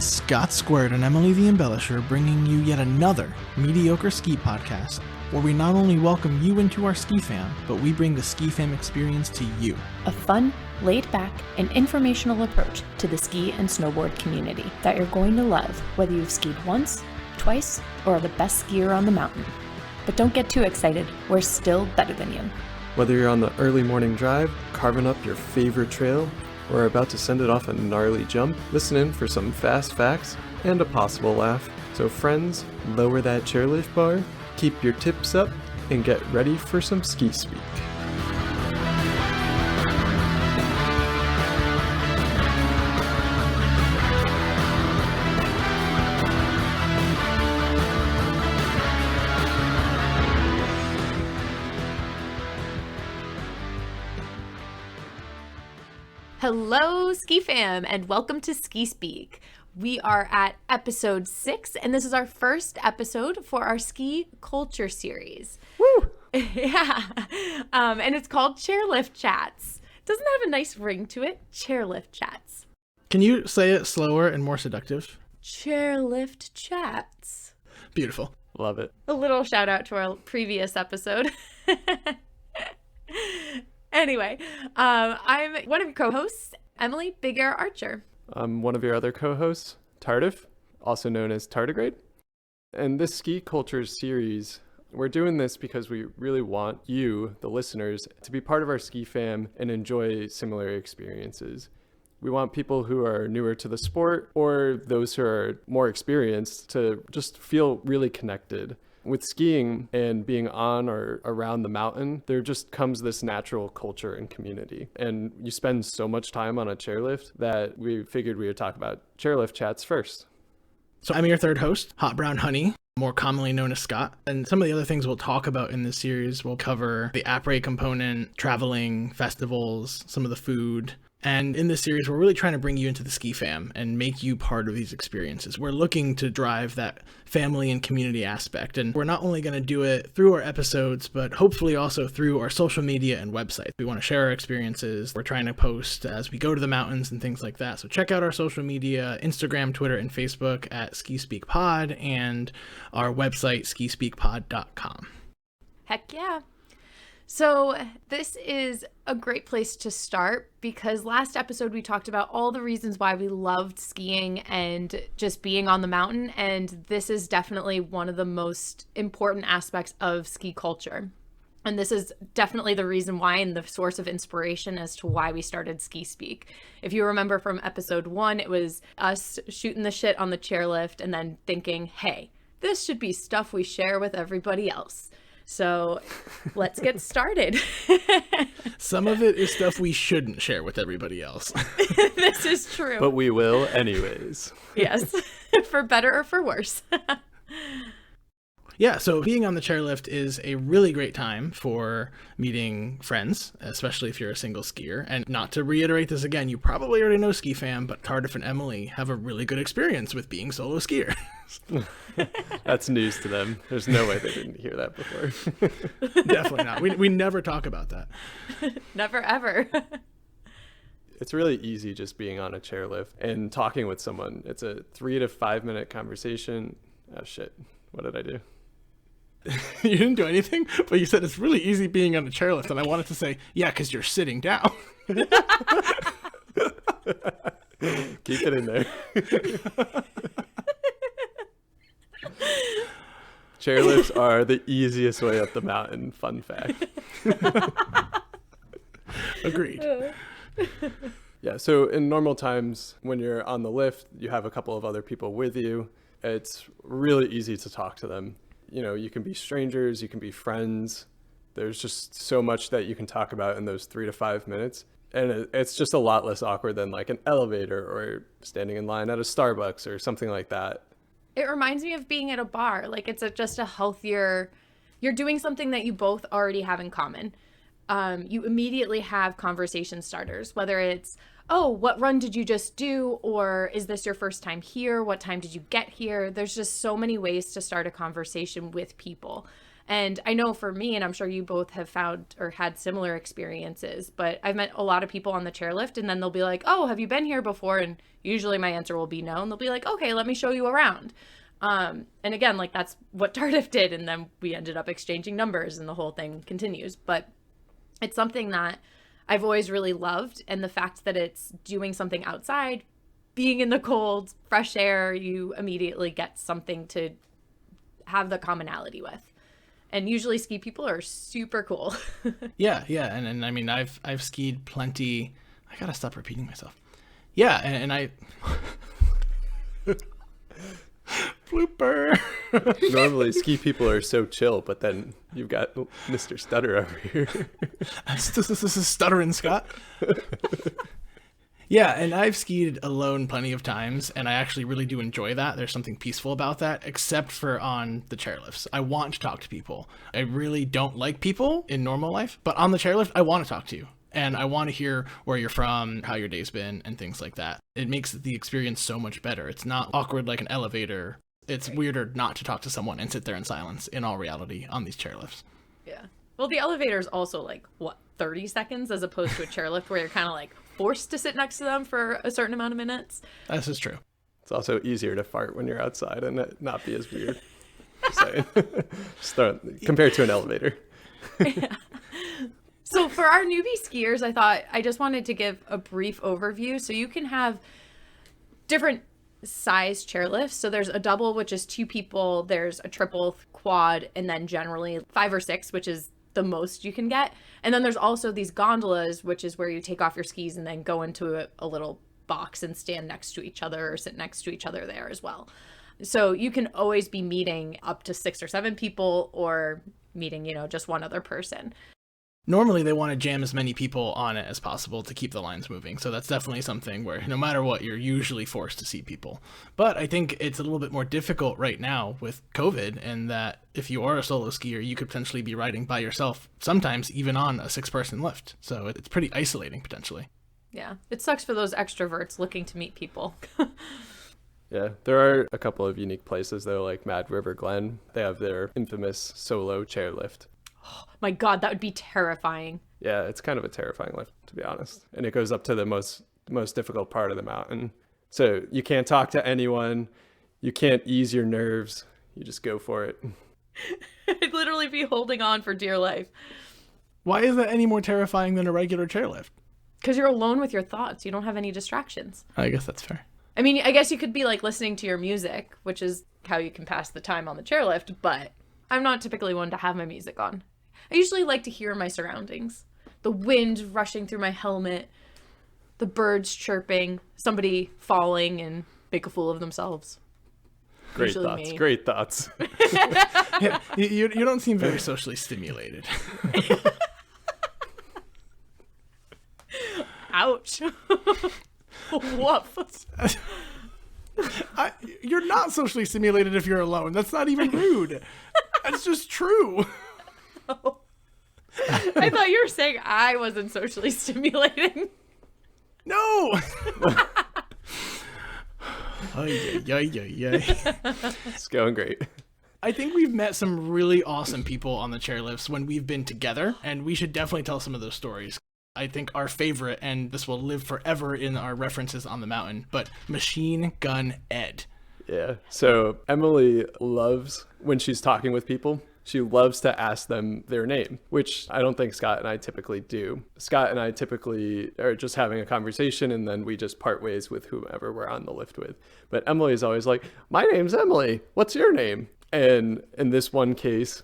Scott Squirt and Emily the Embellisher bringing you yet another mediocre ski podcast where we not only welcome you into our ski fam, but we bring the ski fam experience to you. A fun, laid-back, and informational approach to the ski and snowboard community that you're going to love whether you've skied once, twice, or are the best skier on the mountain. But don't get too excited, we're still better than you. Whether you're on the early morning drive, carving up your favorite trail, or about to send it off a gnarly jump, listen in for some fast facts and a possible laugh. So friends, lower that chairlift bar, keep your tips up, and get ready for some ski speak. Hello, Ski Fam, and welcome to Ski Speak. We are at episode 6, and this is our first episode for our ski culture series. Woo! Yeah, and it's called Chairlift Chats. Doesn't that have a nice ring to it? Chairlift Chats. Can you say it slower and more seductive? Chairlift Chats. Beautiful. Love it. A little shout out to our previous episode. Anyway, I'm one of your co-hosts, Emily Big Air Archer. I'm one of your other co-hosts, Tardif, also known as Tardigrade. And this Ski Culture series, we're doing this because we really want you, the listeners, to be part of our ski fam and enjoy similar experiences. We want people who are newer to the sport or those who are more experienced to just feel really connected. With skiing and being on or around the mountain, there just comes this natural culture and community. And you spend so much time on a chairlift that we figured we would talk about chairlift chats first. So I'm your third host, Hot Brown Honey, more commonly known as Scott. And some of the other things we'll talk about in this series will cover the après component, traveling, festivals, some of the food. And in this series, we're really trying to bring you into the ski fam and make you part of these experiences. We're looking to drive that family and community aspect. And we're not only going to do it through our episodes, but hopefully also through our social media and website. We want to share our experiences. We're trying to post as we go to the mountains and things like that. So check out our social media, Instagram, Twitter, and Facebook at Ski Speak Pod, and our website, skispeakpod.com. Heck yeah. So this is a great place to start because last episode we talked about all the reasons why we loved skiing and just being on the mountain, and this is definitely one of the most important aspects of ski culture. And this is definitely the reason why and the source of inspiration as to why we started Ski Speak. If you remember from episode 1, it was us shooting the shit on the chairlift and then thinking, hey, this should be stuff we share with everybody else. So let's get started. Some of it is stuff we shouldn't share with everybody else. This is true. But we will anyways. Yes, for better or for worse. Yeah, so being on the chairlift is a really great time for meeting friends, especially if you're a single skier. And not to reiterate this again, you probably already know Ski Fam, but Tardif and Emily have a really good experience with being solo skiers. That's news to them. There's no way they didn't hear that before. Definitely not. We never talk about that. Never, ever. It's really easy just being on a chairlift and talking with someone. It's a 3 to 5 minute conversation. Oh shit, what did I do? You didn't do anything, but you said it's really easy being on a chairlift, and I wanted to say, yeah, because you're sitting down. Keep it in there. Chairlifts are the easiest way up the mountain, fun fact. Agreed. Yeah, so in normal times, when you're on the lift, you have a couple of other people with you. It's really easy to talk to them. You know, you can be strangers, you can be friends. There's just so much that you can talk about in those 3 to 5 minutes. And it's just a lot less awkward than like an elevator or standing in line at a Starbucks or something like that. It reminds me of being at a bar. Like just a healthier, you're doing something that you both already have in common. You immediately have conversation starters, whether it's, oh, what run did you just do? Or is this your first time here? What time did you get here? There's just so many ways to start a conversation with people. And I know for me, and I'm sure you both have found or had similar experiences, but I've met a lot of people on the chairlift and then they'll be like, oh, have you been here before? And usually my answer will be no. And they'll be like, okay, let me show you around. And again, like that's what Tardif did. And then we ended up exchanging numbers and the whole thing continues. But it's something that I've always really loved. And the fact that it's doing something outside, being in the cold, fresh air, you immediately get something to have the commonality with. And usually ski people are super cool. Yeah. And I mean, I've skied plenty. I gotta stop repeating myself. Yeah, and I blooper. Normally, ski people are so chill, but then you've got Mr. Stutter over here. This is stuttering Scott. Yeah, and I've skied alone plenty of times, and I actually really do enjoy that. There's something peaceful about that, except for on the chairlifts. I want to talk to people. I really don't like people in normal life, but on the chairlift, I want to talk to you. And I want to hear where you're from, how your day's been, and things like that. It makes the experience so much better. It's not awkward like an elevator. It's weirder not to talk to someone and sit there in silence, in all reality, on these chairlifts. Yeah. Well, the elevator is also like, what, 30 seconds as opposed to a chairlift where you're kind of like forced to sit next to them for a certain amount of minutes. This is true. It's also easier to fart when you're outside and it not be as weird. Just saying. Compared to an elevator. Yeah. So for our newbie skiers, I thought I just wanted to give a brief overview. So you can have different size chairlifts. So there's a double, which is 2 people. There's a triple, quad, and then generally 5 or 6, which is the most you can get. And then there's also these gondolas, which is where you take off your skis and then go into a little box and stand next to each other or sit next to each other there as well. So you can always be meeting up to 6 or 7 people or meeting, just one other person. Normally, they want to jam as many people on it as possible to keep the lines moving. So that's definitely something where no matter what, you're usually forced to see people. But I think it's a little bit more difficult right now with COVID, and that if you are a solo skier, you could potentially be riding by yourself, sometimes even on a 6-person lift. So it's pretty isolating potentially. Yeah, it sucks for those extroverts looking to meet people. Yeah, there are a couple of unique places though, like Mad River Glen. They have their infamous solo chairlift. My God, that would be terrifying. Yeah, it's kind of a terrifying lift, to be honest. And it goes up to the most difficult part of the mountain. So you can't talk to anyone. You can't ease your nerves. You just go for it. I'd literally be holding on for dear life. Why is that any more terrifying than a regular chairlift? Because you're alone with your thoughts. You don't have any distractions. I guess that's fair. I mean, I guess you could be like listening to your music, which is how you can pass the time on the chairlift, but I'm not typically one to have my music on. I usually like to hear my surroundings. The wind rushing through my helmet, the birds chirping, somebody falling and make a fool of themselves. Great Usually thoughts. me. Great thoughts. Yeah, you don't seem very socially stimulated. Ouch. Woof. You're not socially stimulated if you're alone. That's not even rude. That's just true. Oh. I thought you were saying I wasn't socially stimulating. No. It's going great. I think we've met some really awesome people on the chairlifts when we've been together, and we should definitely tell some of those stories. I think our favorite, and this will live forever in our references on the mountain, but Machine Gun Ed. Yeah. So Emily loves when she's talking with people. She loves to ask them their name, which I don't think Scott and I typically do. Scott and I typically are just having a conversation and then we just part ways with whomever we're on the lift with. But Emily is always like, my name's Emily. What's your name? And in this one case,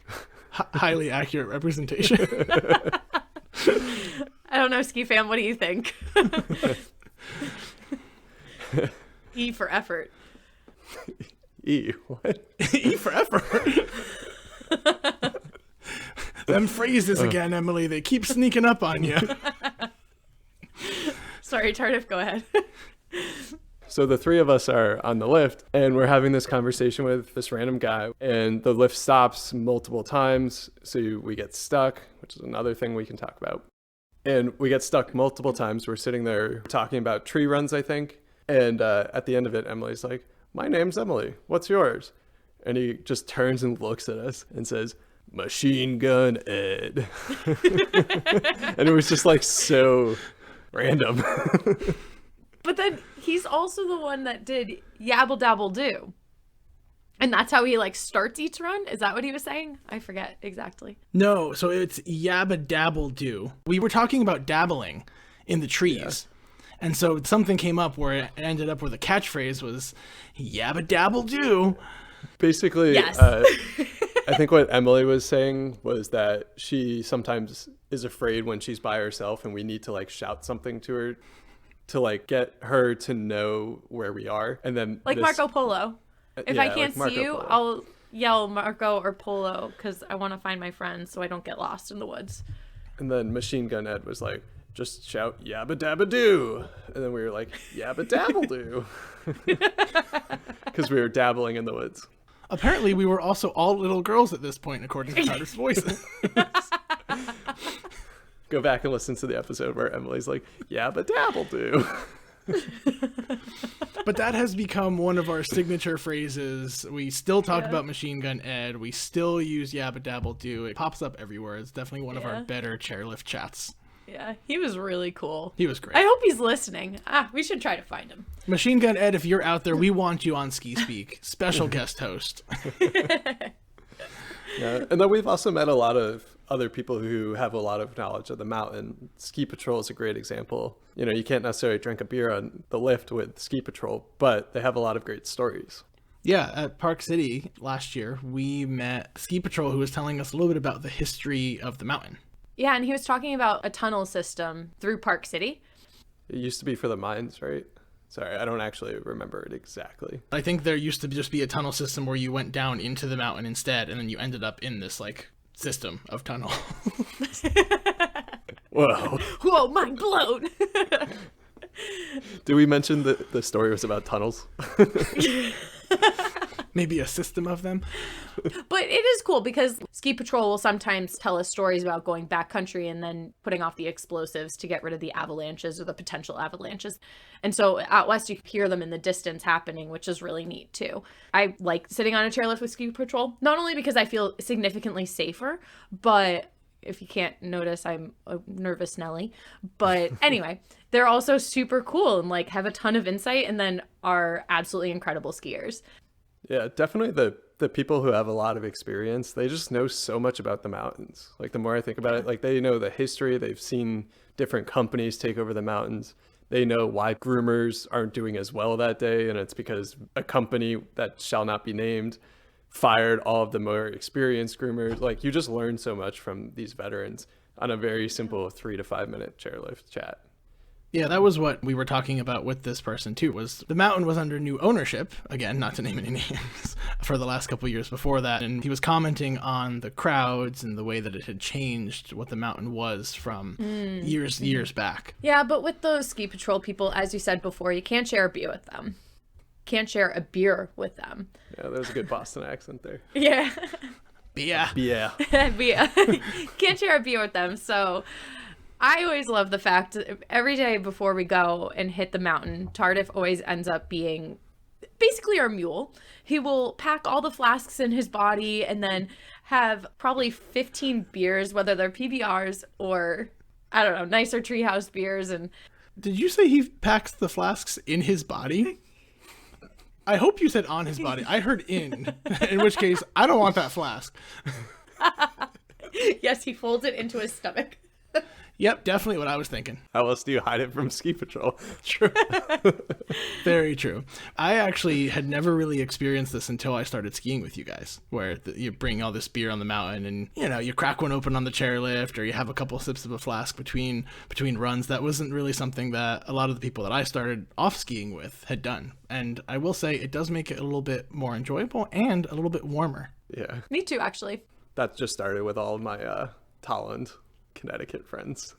highly accurate representation. I don't know, Ski Fam, what do you think? E for effort. E, what? E for effort. Them phrases again, Emily. They keep sneaking up on you. Sorry, Tardif, go ahead. So the three of us are on the lift and we're having this conversation with this random guy and the lift stops multiple times. So we get stuck, which is another thing we can talk about. And we get stuck multiple times. We're sitting there talking about tree runs, I think. And at the end of it, Emily's like, my name's Emily. What's yours? And he just turns and looks at us and says, Machine Gun Ed. And it was just like so random. But then he's also the one that did Yabble Dabble Do. And that's how he like starts each run? Is that what he was saying? I forget exactly. No, so it's Yabba Dabble Do. We were talking about dabbling in the trees. Yeah. And so something came up where it ended up where the catchphrase was Yabba Dabble Do. Basically, yes. I think what Emily was saying was that she sometimes is afraid when she's by herself and we need to like shout something to her to like get her to know where we are. And then like Marco Polo. If I can't like see you, Polo. I'll yell Marco or Polo because I want to find my friends so I don't get lost in the woods. And then Machine Gun Ed was like, just shout Yabba Dabba Doo. And then we were like, Yabba Dabble Doo. Because we were dabbling in the woods. Apparently, we were also all little girls at this point, according to Carter's voice. Go back and listen to the episode where Emily's like, Yabba Dabble Do. But that has become one of our signature phrases. We still talk about Machine Gun Ed. We still use Yabba Dabble Do. It pops up everywhere. It's definitely one of our better chairlift chats. Yeah, he was really cool. He was great. I hope he's listening. We should try to find him. Machine Gun Ed, if you're out there, we want you on Ski Speak. Special guest host. Yeah, and then we've also met a lot of other people who have a lot of knowledge of the mountain. Ski Patrol is a great example. You know, you can't necessarily drink a beer on the lift with Ski Patrol, but they have a lot of great stories. Yeah, at Park City last year, we met Ski Patrol, who was telling us a little bit about the history of the mountain. Yeah, and he was talking about a tunnel system through Park City. It used to be for the mines, right? Sorry, I don't actually remember it exactly. I think there used to just be a tunnel system where you went down into the mountain instead, and then you ended up in this, like, system of tunnel. Whoa. Whoa, mind blown. Did we mention that the story was about tunnels? Maybe a system of them. But it is cool because Ski Patrol will sometimes tell us stories about going backcountry and then putting off the explosives to get rid of the avalanches or the potential avalanches. And so out west, you hear them in the distance happening, which is really neat too. I like sitting on a chairlift with Ski Patrol, not only because I feel significantly safer, but if you can't notice, I'm a nervous Nelly. But anyway, they're also super cool and like have a ton of insight and then are absolutely incredible skiers. Yeah, definitely the people who have a lot of experience, they just know so much about the mountains. Like the more I think about it, like they know the history, they've seen different companies take over the mountains. They know why groomers aren't doing as well that day, and it's because a company that shall not be named fired all of the more experienced groomers. Like you just learn so much from these veterans on a very simple 3 to 5 minute chairlift chat. Yeah, that was what we were talking about with this person too, was the mountain was under new ownership, again, not to name any names, for the last couple of years before that. And he was commenting on the crowds and the way that it had changed what the mountain was from years back. Yeah, but with those Ski Patrol people, as you said before, you can't share a beer with them. Can't share a beer with them. Yeah, there's a good Boston accent there. Yeah. Beer. Yeah. Beer. Can't share a beer with them, so... I always love the fact that every day before we go and hit the mountain, Tardif always ends up being basically our mule. He will pack all the flasks in his body and then have probably 15 beers, whether they're PBRs or, I don't know, nicer treehouse beers. And Did you say he packs the flasks in his body? I hope you said on his body. I heard in which case, I don't want that flask. Yes, he folds it into his stomach. Yep, definitely what I was thinking. How else do you hide it from Ski Patrol? True. Very true. I actually had never really experienced this until I started skiing with you guys, where you bring all this beer on the mountain and, you know, you crack one open on the chairlift or you have a couple of sips of a flask between runs. That wasn't really something that a lot of the people that I started off skiing with had done. And I will say it does make it a little bit more enjoyable and a little bit warmer. Yeah. Me too, actually. That just started with all of my Tolland, Connecticut friends.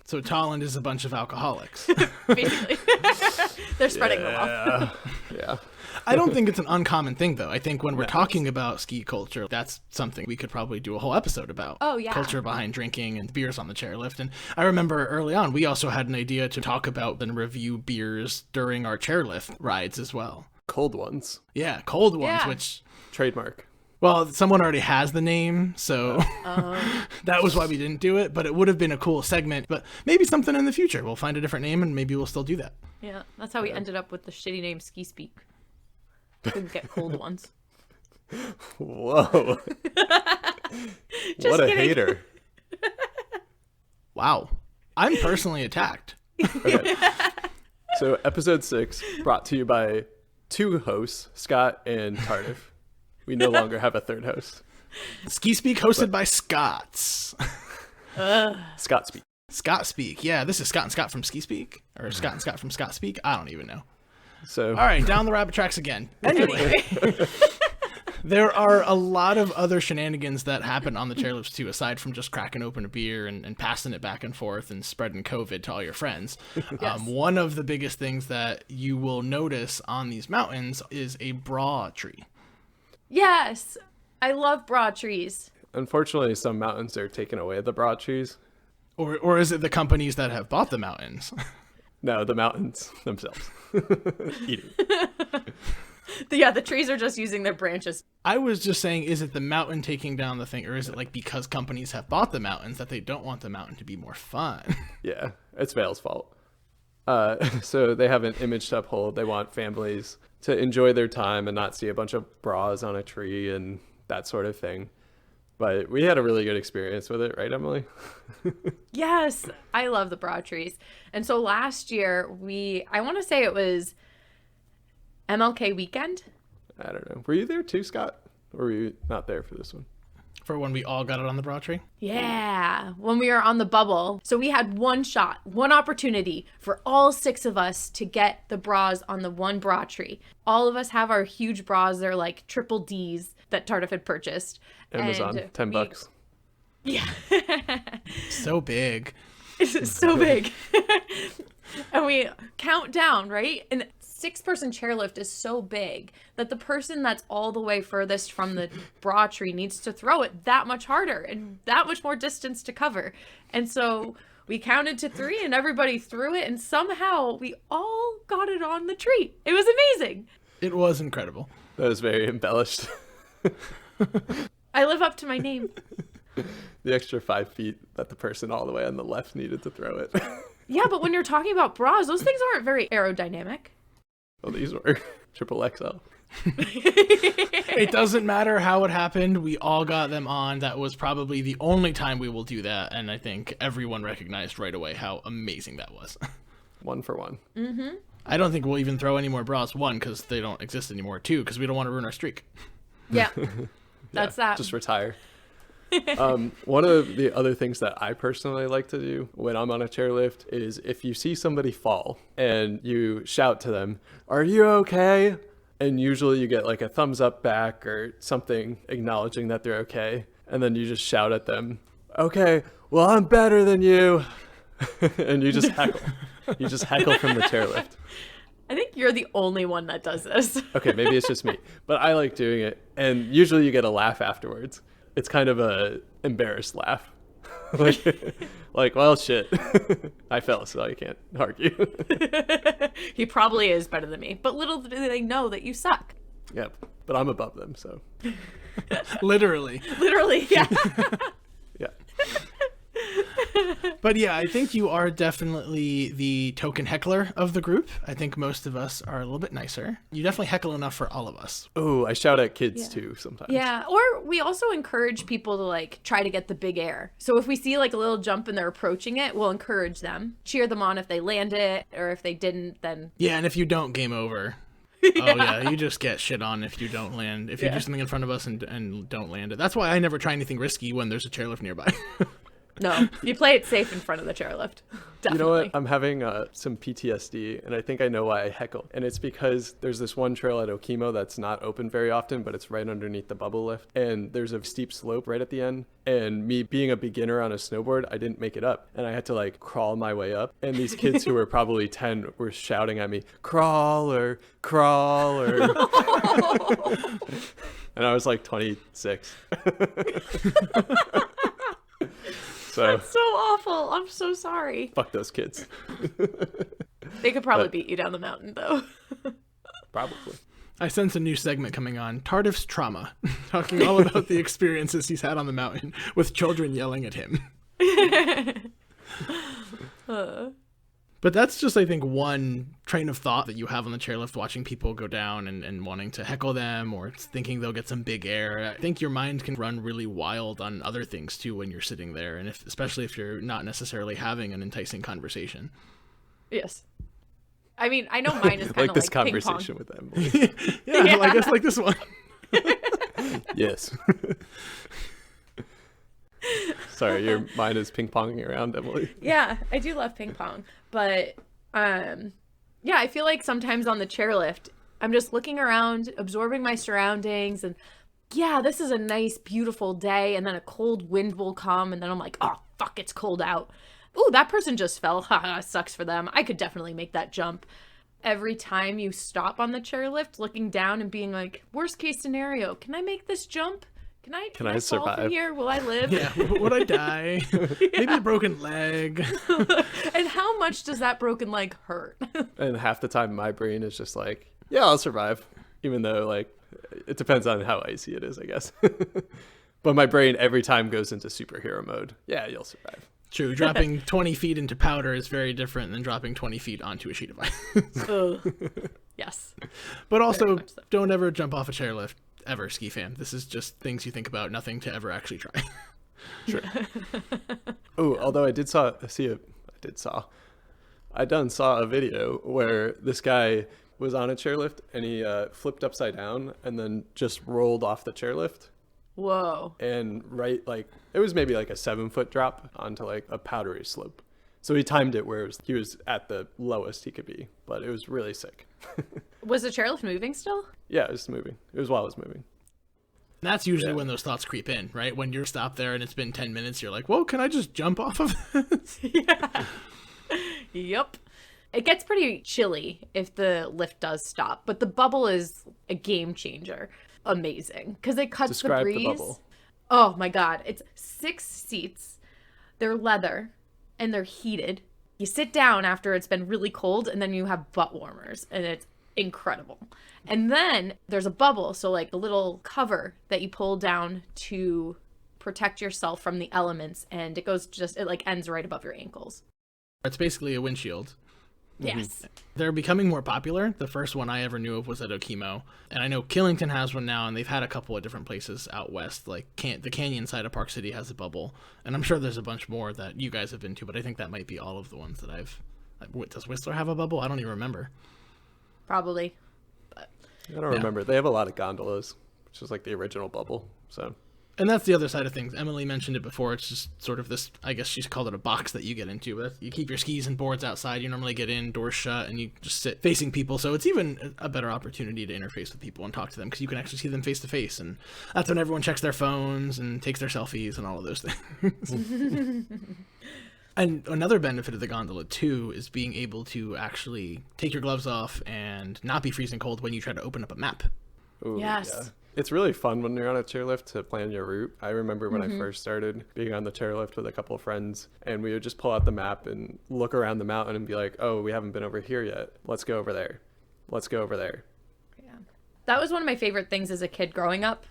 So Tolland is a bunch of alcoholics. Basically. They're spreading the wealth. Yeah. I don't think it's an uncommon thing, though. I think when we're talking about ski culture, that's something we could probably do a whole episode about. Oh, yeah. Culture behind drinking and beers on the chairlift. And I remember early on, we also had an idea to talk about and review beers during our chairlift rides as well. Cold ones. Yeah, cold ones, Yeah. which... Trademark. Well, someone already has the name, so that was why we didn't do it. But it would have been a cool segment. But maybe something in the future. We'll find a different name, and maybe we'll still do that. Yeah, that's how we ended up with the shitty name Ski Speak. Couldn't get cold ones. Whoa. Just What a kidding. hater. Wow. I'm personally attacked. Okay. So episode 6 brought to you by 2 hosts, Scott and Tardif. We no longer have a third host. Ski Speak hosted by Scots. Scott Speak. Scott Speak. Yeah, this is Scott and Scott from Ski Speak. Or Scott and Scott from Scott Speak. I don't even know. So All right, down the rabbit tracks again. Anyway, there are a lot of other shenanigans that happen on the chairlifts too, aside from just cracking open a beer and passing it back and forth and spreading COVID to all your friends. Yes. One of the biggest things that you will notice on these mountains is a bra tree. Yes, I love broad trees. unfortunately, some mountains are taking away the broad trees. Or is it the companies that have bought the mountains? No, the mountains themselves. Eating. Yeah, the trees are just using their branches. I was just saying, is it the mountain taking down the thing, or is it like because companies have bought the mountains that they don't want the mountain to be more fun? Yeah, it's Vale's fault. So they have an image to uphold. They want families to enjoy their time and not see a bunch of bras on a tree and that sort of thing. But we had a really good experience with it, right, Emily? Yes, I love the broad trees. And so last year, I want to say it was MLK weekend. I don't know. Were you there too, Scott? Or were you not there for this one? For when we all got it on the bra tree? Yeah, when we were on the bubble. So we had one shot, one opportunity for all 6 of us to get the bras on the one bra tree. All of us have our huge bras. They're like triple Ds that Tardif had purchased. Amazon, And $10. Yeah. So big. It's so big. And we count down, right? And 6-person chairlift is so big that the person that's all the way furthest from the bra tree needs to throw it that much harder and that much more distance to cover. And so we counted to 3 and everybody threw it, and somehow we all got it on the tree. It was amazing. It was incredible. That was very embellished. I live up to my name. The extra 5 feet that the person all the way on the left needed to throw it. Yeah, but when you're talking about bras, those things aren't very aerodynamic. Well, these were triple XL. It doesn't matter how it happened. We all got them on. That was probably the only time we will do that. And I think everyone recognized right away how amazing that was. 1 for 1. I don't think we'll even throw any more bras. 1, because they don't exist anymore. 2, because we don't want to ruin our streak. Yeah, that's Yeah, that. Just retire. One of the other things that I personally like to do when I'm on a chairlift is if you see somebody fall and you shout to them, "Are you okay?" And usually you get like a thumbs up back or something acknowledging that they're okay. And then you just shout at them, "Okay, well, I'm better than you." And you just heckle. You just heckle from the chairlift. I think you're the only one that does this. Okay, maybe it's just me, but I like doing it. And usually you get a laugh afterwards. It's kind of a embarrassed laugh. like, well, shit. I fell, so I can't argue. He probably is better than me, but little do they know that you suck. Yep, but I'm above them, so Literally. Literally, yeah. yeah. But yeah, I think you are definitely the token heckler of the group. I think most of us are a little bit nicer. You definitely heckle enough for all of us. Oh, I shout at kids Yeah. too sometimes. Yeah, or we also encourage people to like try to get the big air. So if we see like a little jump and they're approaching it, we'll encourage them. Cheer them on if they land it, or if they didn't, then Yeah, and if you don't, game over. Oh yeah, you just get shit on if you don't land. If you Yeah. do something in front of us and don't land it. That's why I never try anything risky when there's a chairlift nearby. no, you play it safe in front of the chairlift. Definitely. You know what? I'm having some PTSD, and I think I know why I heckle. And it's because there's this one trail at Okemo that's not open very often, but it's right underneath the bubble lift. And there's a steep slope right at the end. And me being a beginner on a snowboard, I didn't make it up. And I had to like crawl my way up. And these kids who were probably 10 were shouting at me, "Crawler, crawler." And I was like 26. So That's so awful. I'm so sorry. fuck those kids. They could probably But- beat you down the mountain though. Probably. I sense a new segment coming on, Tardif's Trauma, talking all about the experiences he's had on the mountain with children yelling at him. But that's just, I think, one train of thought that you have on the chairlift, watching people go down and wanting to heckle them or thinking they'll get some big air. I think your mind can run really wild on other things, too, when you're sitting there, and especially if you're not necessarily having an enticing conversation. Yes. I mean, I know mine is kind like of this like conversation ping with Emily. Yeah, I guess like this one. Yes. Sorry, your mind is ping-ponging around, Emily. Yeah, I do love ping pong. But, yeah, I feel like sometimes on the chairlift, I'm just looking around, absorbing my surroundings, and yeah, this is a nice, beautiful day, and then a cold wind will come, and then I'm like, oh, fuck, it's cold out. Ooh, that person just fell. Haha, sucks for them. I could definitely make that jump. Every time you stop on the chairlift, looking down and being like, worst case scenario, can I make this jump? Can I fall survive from here? Will I live? Yeah, would I die? Maybe a broken leg. And how much does that broken leg hurt? And half the time my brain is just like, yeah, I'll survive. Even though, like, it depends on how icy it is, I guess. But my brain every time goes into superhero mode. Yeah, you'll survive. True, dropping 20 feet into powder is very different than dropping 20 feet onto a sheet of ice. Yes. But also, much so. don't ever jump off a chairlift, ever, Ski Fam. This is just things you think about, nothing to ever actually try. Sure. Oh, although I saw a video where this guy was on a chairlift and he flipped upside down and then just rolled off the chairlift. Whoa. And it was maybe like a 7-foot drop onto like a powdery slope. So he timed it where he was at the lowest he could be, but it was really sick. Was the chairlift moving still? Yeah, it was moving. It was while it was moving. That's usually when those thoughts creep in, right? When you're stopped there and it's been 10 minutes, you're like, well, can I just jump off of this? Yeah. Yep. It gets pretty chilly if the lift does stop, but the bubble is a game changer. Amazing. Because it cuts Describe the breeze. the bubble. Oh my God. It's 6 seats. They're leather and they're heated. You sit down after it's been really cold and then you have butt warmers and it's incredible. And then there's a bubble. So like a little cover that you pull down to protect yourself from the elements. And it like ends right above your ankles. It's basically a windshield. Yes. They're becoming more popular. The first one I ever knew of was at Okemo. And I know Killington has one now, and they've had a couple of different places out west. Like the canyon side of Park City has a bubble. And I'm sure there's a bunch more that you guys have been to, but I think that might be all of the ones that does Whistler have a bubble? I don't even remember. Probably. I don't remember. They have a lot of gondolas, which is like the original bubble. So. And that's the other side of things. Emily mentioned it before. It's just sort of this, I guess she's called it a box that you get into. But you keep your skis and boards outside. You normally get in, doors shut, and you just sit facing people. So it's even a better opportunity to interface with people and talk to them because you can actually see them face to face. And that's when everyone checks their phones and takes their selfies and all of those things. And another benefit of the gondola, too, is being able to actually take your gloves off and not be freezing cold when you try to open up a map. Ooh, Yes. Yeah. It's really fun when you're on a chairlift to plan your route. I remember when I first started being on the chairlift with a couple of friends, and we would just pull out the map and look around the mountain and be like, oh, we haven't been over here yet. Let's go over there. Let's go over there. Yeah. That was one of my favorite things as a kid growing up,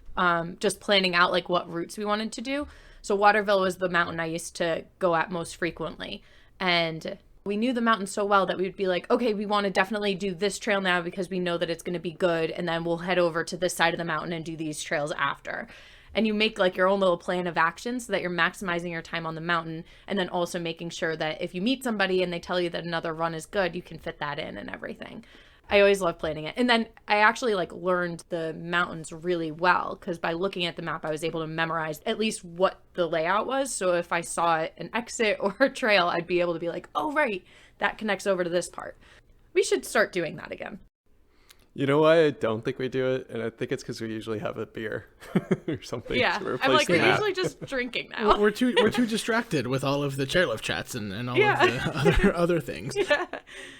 just planning out like what routes we wanted to do. So Waterville was the mountain I used to go at most frequently. And we knew the mountain so well that we would be like, okay, we want to definitely do this trail now because we know that it's going to be good. And then we'll head over to this side of the mountain and do these trails after. And you make like your own little plan of action so that you're maximizing your time on the mountain. And then also making sure that if you meet somebody and they tell you that another run is good, you can fit that in and everything. I always love planning it. And then I actually like learned the mountains really well because by looking at the map, I was able to memorize at least what the layout was. So if I saw an exit or a trail, I'd be able to be like, oh, right, that connects over to this part. We should start doing that again. You know why I don't think we do it? And I think it's because we usually have a beer or something. Yeah, to I'm like, the we're map. usually just drinking now. We're too distracted with all of the chairlift chats and all of the other things. Yeah.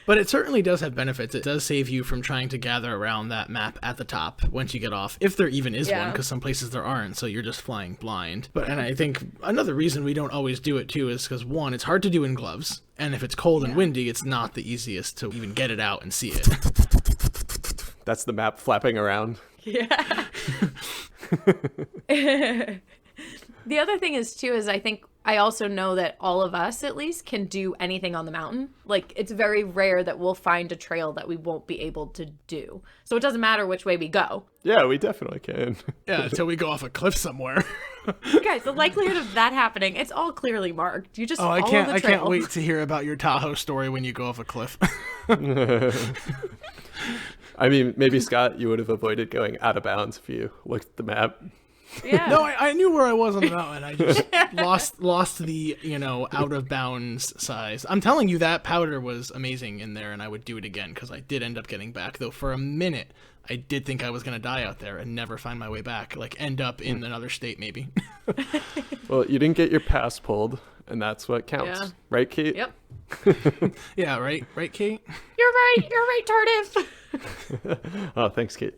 But it certainly does have benefits. It does save you from trying to gather around that map at the top once you get off, if there even is one, because some places there aren't, so you're just flying blind. And I think another reason we don't always do it too is because, one, it's hard to do in gloves, and if it's cold and windy, it's not the easiest to even get it out and see it. That's the map flapping around. Yeah. The other thing is too, is I also know that all of us at least can do anything on the mountain. Like, it's very rare that we'll find a trail that we won't be able to do. So it doesn't matter which way we go. Yeah, we definitely can. Yeah, until we go off a cliff somewhere. Guys, the likelihood of that happening, it's all clearly marked. You just follow the trail. I can't wait to hear about your Tahoe story when you go off a cliff. I mean, maybe Scott, you would have avoided going out of bounds if you looked at the map. Yeah. No, I knew where I was on the mountain. I just lost the, out of bounds size. I'm telling you, that powder was amazing in there, and I would do it again because I did end up getting back. Though for a minute, I did think I was going to die out there and never find my way back, like end up in another state maybe. Well, you didn't get your pass pulled, and that's what counts. Yeah. Right, Kate? Yep. Yeah, right, Kate? You're right, Tardif. Oh, thanks, Kate.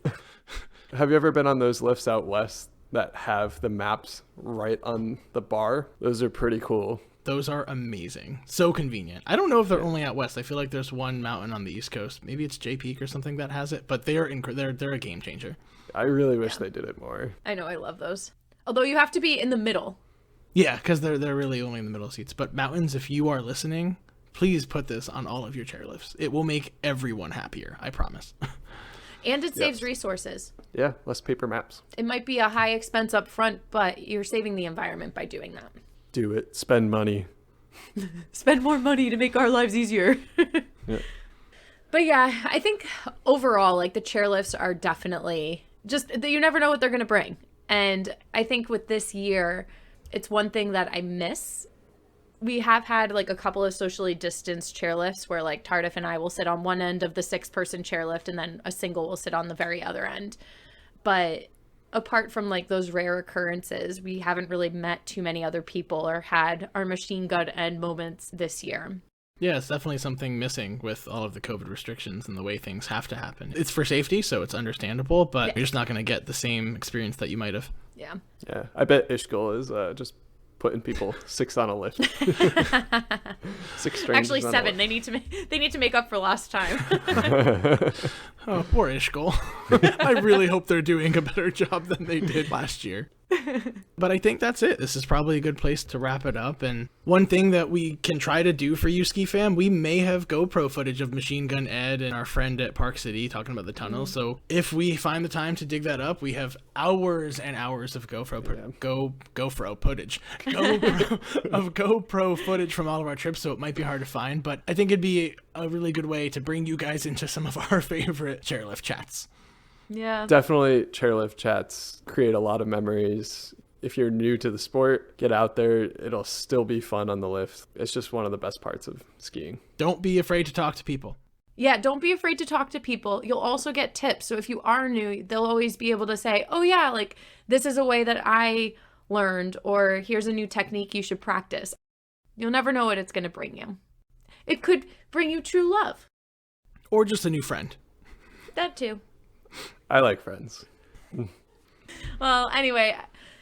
Have you ever been on those lifts out west that have the maps right on the bar? Those are pretty cool. Those are amazing. So convenient. I don't know if they're only out west. I feel like there's one mountain on the East Coast. Maybe it's Jay Peak or something that has it, but they're a game changer. I really wish they did it more. I know, I love those. Although you have to be in the middle. Yeah, because they're really only in the middle seats. But mountains, if you are listening, please put this on all of your chairlifts. It will make everyone happier. I promise. And it saves resources. Yeah, less paper maps. It might be a high expense up front, but you're saving the environment by doing that. Do it. Spend money. Spend more money to make our lives easier. Yeah. But yeah, I think overall, like, the chairlifts are definitely just, you never know what they're going to bring. And I think with this year, it's one thing that I miss. We have had like a couple of socially distanced chairlifts where like Tardif and I will sit on one end of the 6-person chairlift and then a single will sit on the very other end. But apart from like those rare occurrences, we haven't really met too many other people or had our machine gun end moments this year. Yeah, it's definitely something missing with all of the COVID restrictions and the way things have to happen. It's for safety, so it's understandable, but you're just not going to get the same experience that you might have. Yeah. Yeah, I bet Ishgul is just putting people 6 on a lift. 6 strangers. Actually, on 7. A They need to make up for last time. Oh, poor Ishgul. I really hope they're doing a better job than they did last year. But I think that's it. This is probably a good place to wrap it up. And one thing that we can try to do for you, Ski Fam, we may have GoPro footage of Machine Gun Ed and our friend at Park City talking about the tunnel. So if we find the time to dig that up, we have hours and hours of GoPro footage from all of our trips. So it might be hard to find, but I think it'd be a really good way to bring you guys into some of our favorite chairlift chats. Yeah. Definitely chairlift chats create a lot of memories. If you're new to the sport, get out there. It'll still be fun on the lift. It's just one of the best parts of skiing. Don't be afraid to talk to people. Yeah, don't be afraid to talk to people. You'll also get tips. So if you are new, they'll always be able to say, oh yeah, like this is a way that I learned, or here's a new technique you should practice. You'll never know what it's going to bring you. It could bring you true love. Or just a new friend. That too. I like friends. Well, anyway,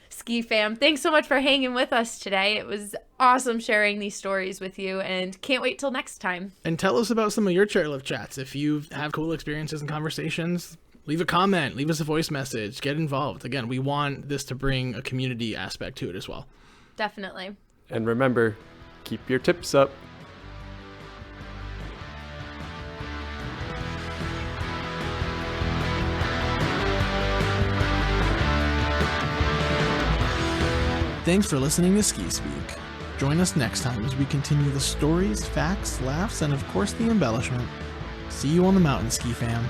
Ski Fam, thanks so much for hanging with us today. It was awesome sharing these stories with you, and can't wait till next time. And tell us about some of your chairlift chats. If you have cool experiences and conversations, leave a comment, leave us a voice message, get involved. Again, we want this to bring a community aspect to it as well. Definitely. And remember, keep your tips up. Thanks for listening to Ski Speak. Join us next time as we continue the stories, facts, laughs, and of course the embellishment. See you on the mountain, Ski Fam.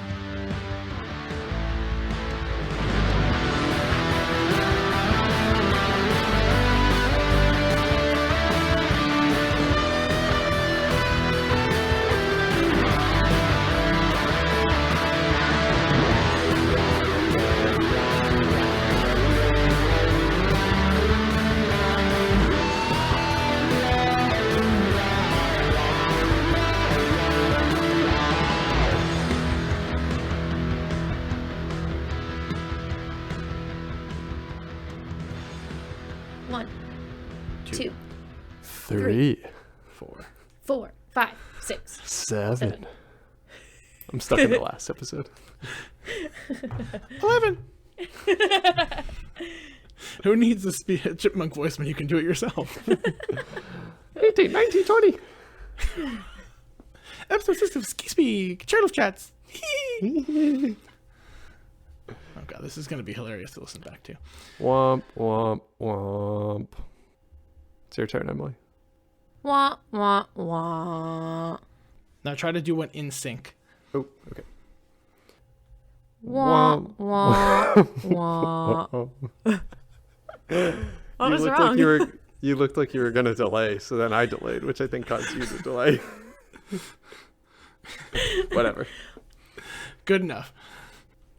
One, two, 3, 4, 4, 5, 6. 7. I'm stuck in the last episode. 11. Who needs a chipmunk voice when you can do it yourself? 18, 19, 20. Episode 6 of Ski Speak, Chairlift Chats. Oh god, this is going to be hilarious to listen back to. Womp, womp, womp. It's your turn, Emily. Wah, wah, wah. Now try to do one in sync. Oh, okay. Wah, wah, wah. What was wrong? You looked like you were going to delay, so then I delayed, which I think caused you to delay. Whatever. Good enough.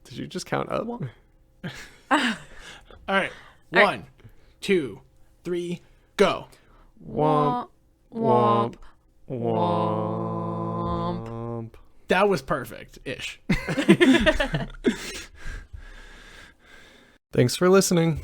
Did you just count up? All right. 1, 2, 3, go. Womp, womp, womp. That was perfect-ish. Thanks for listening.